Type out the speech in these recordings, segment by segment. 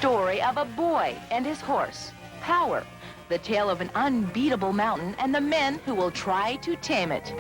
story of a boy and his horse, Power, the tale of an unbeatable mountain and the men who will try to tame it.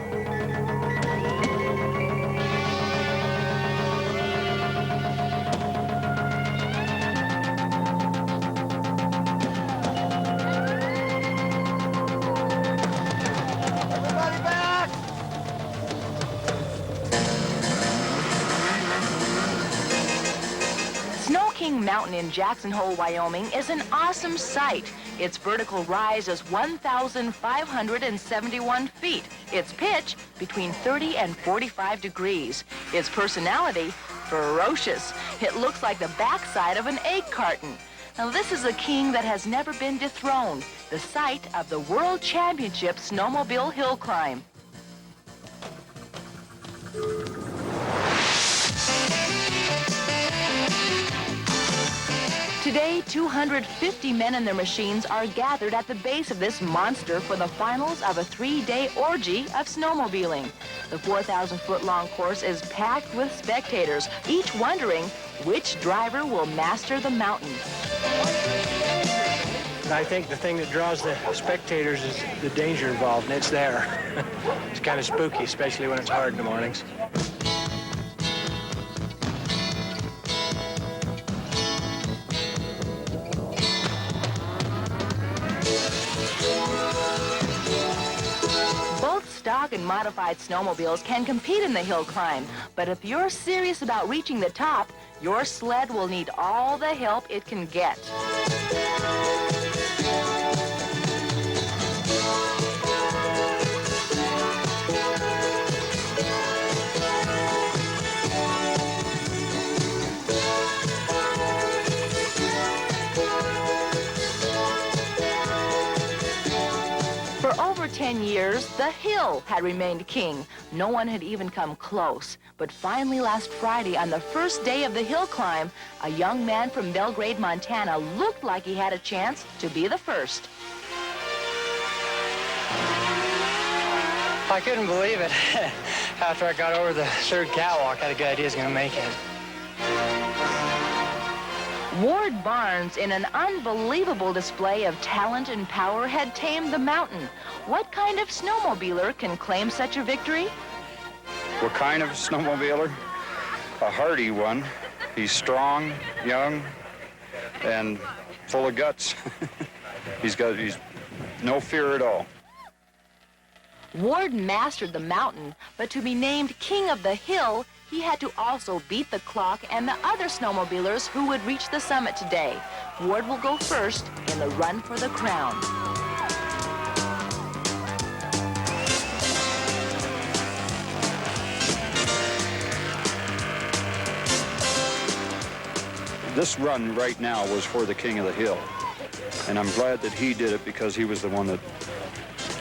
Mountain in Jackson Hole, Wyoming is an awesome sight. Its vertical rise is 1,571 feet. Its pitch, between 30 and 45 degrees. Its personality, ferocious. It looks like the backside of an egg carton. Now this is a king that has never been dethroned, the site of the World Championship Snowmobile Hill Climb. Today, 250 men and their machines are gathered at the base of this monster for the finals of a 3-day orgy of snowmobiling. The 4,000-foot-long course is packed with spectators, each wondering which driver will master the mountain. I think the thing that draws the spectators is the danger involved, and it's there. It's kind of spooky, especially when it's hard in the mornings. Stock and modified snowmobiles can compete in the hill climb, but if you're serious about reaching the top, your sled will need all the help it can get. For over 10 years, the hill had remained king. No one had even come close. But finally last Friday, on the first day of the hill climb, a young man from Belgrade, Montana looked like he had a chance to be the first. I couldn't believe it. After I got over the third catwalk, I had a good idea I was going to make it. Ward Barnes, in an unbelievable display of talent and power, had tamed the mountain. What kind of snowmobiler can claim such a victory? What kind of snowmobiler? A hardy one. He's strong, young, and full of guts. He's no fear at all. Ward mastered the mountain, but to be named king of the hill, he had to also beat the clock and the other snowmobilers who would reach the summit today. Ward will go first in the run for the crown. This run right now was for the king of the hill. And I'm glad that he did it because he was the one that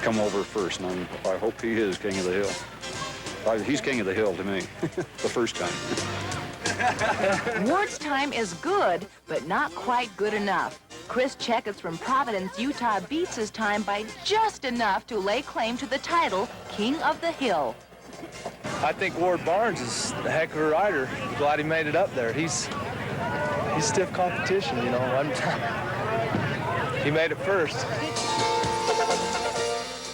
come over first. And I hope he is king of the hill. He's king of the hill to me, the first time. Ward's time is good, but not quite good enough. Chris Checketts from Providence, Utah beats his time by just enough to lay claim to the title, King of the Hill. I think Ward Barnes is a heck of a rider. Glad he made it up there. He's stiff competition, you know. He made it first.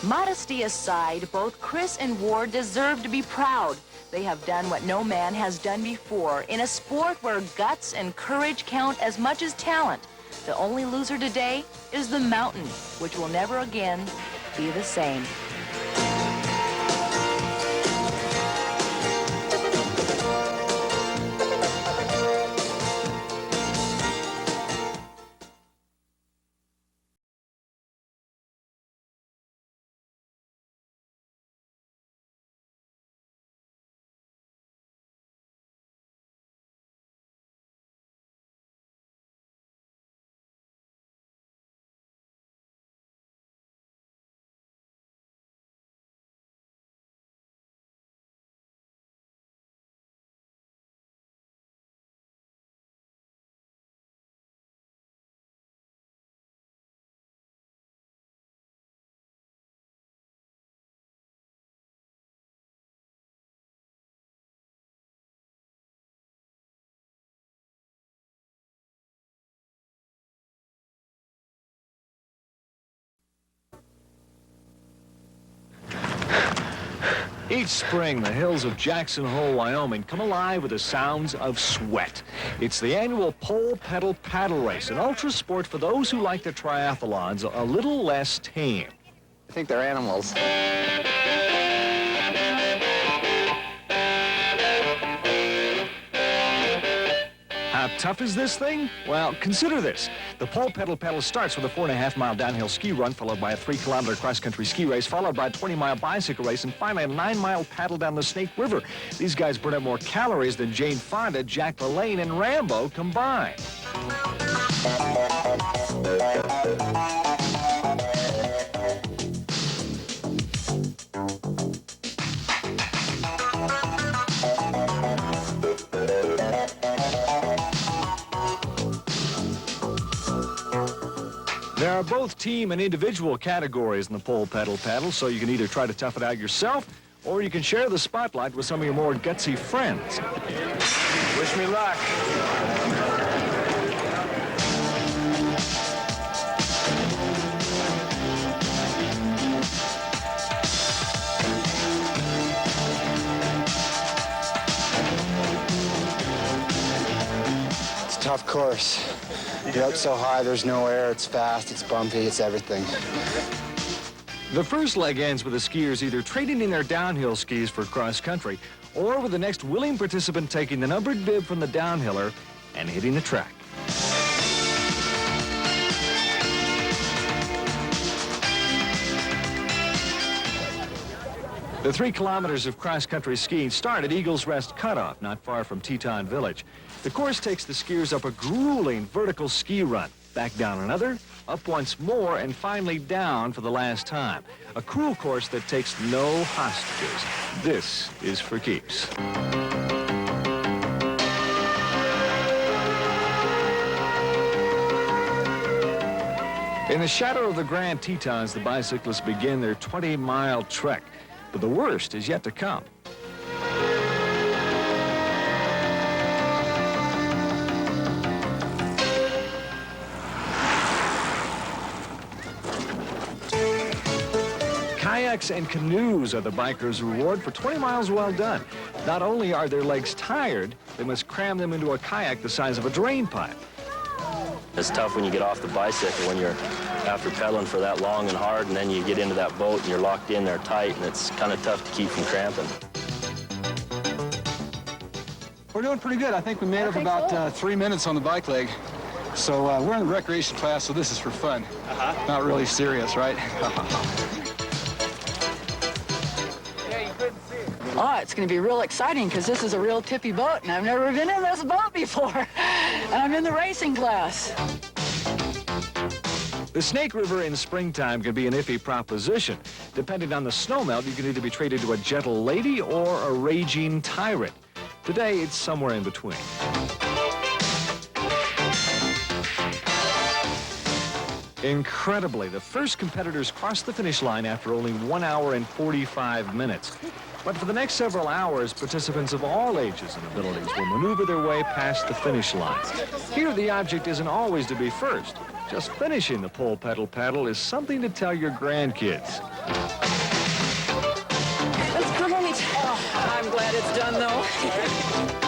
Modesty aside, both Chris and Ward deserve to be proud. They have done what no man has done before in a sport where guts and courage count as much as talent. The only loser today is the mountain, which will never again be the same. Each spring, the hills of Jackson Hole, Wyoming come alive with the sounds of sweat. It's the annual pole pedal paddle race, an ultra sport for those who like the triathlons a little less tame. I think they're animals. How tough is this thing? Well, consider this. The pole pedal paddle starts with a 4.5-mile downhill ski run, followed by a 3-kilometer cross-country ski race, followed by a 20-mile bicycle race, and finally a 9-mile paddle down the Snake River. These guys burn up more calories than Jane Fonda, Jack LaLanne, and Rambo combined. There are both team and individual categories in the pole pedal paddle, so you can either try to tough it out yourself, or you can share the spotlight with some of your more gutsy friends. Wish me luck. It's a tough course. You're up so high, there's no air, it's fast, it's bumpy, it's everything. The first leg ends with the skiers either trading in their downhill skis for cross-country, or with the next willing participant taking the numbered bib from the downhiller and hitting the track. The 3 kilometers of cross-country skiing start at Eagles Rest Cutoff, not far from Teton Village. The course takes the skiers up a grueling vertical ski run, back down another, up once more, and finally down for the last time. A cruel course that takes no hostages. This is for keeps. In the shadow of the Grand Tetons, the bicyclists begin their 20-mile trek. But the worst is yet to come. Kayaks and canoes are the bikers' reward for 20 miles well done. Not only are their legs tired, they must cram them into a kayak the size of a drain pipe. It's tough when you get off the bicycle, when you're after pedaling for that long and hard, and then you get into that boat and you're locked in there tight, and it's kind of tough to keep from cramping. We're doing pretty good. I think we made up about 3 minutes on the bike leg. So we're in the recreation class, so this is for fun. Not really serious, right? Oh, it's going to be real exciting because this is a real tippy boat, and I've never been in this boat before. And I'm in the racing class. The Snake River in springtime can be an iffy proposition. Depending on the snowmelt, you can either be traded to a gentle lady or a raging tyrant. Today, it's somewhere in between. Incredibly, the first competitors crossed the finish line after only 1 hour and 45 minutes. But for the next several hours, participants of all ages and abilities will maneuver their way past the finish line. Here, the object isn't always to be first. Just finishing the pole pedal paddle is something to tell your grandkids. That's great. Oh, I'm glad it's done, though.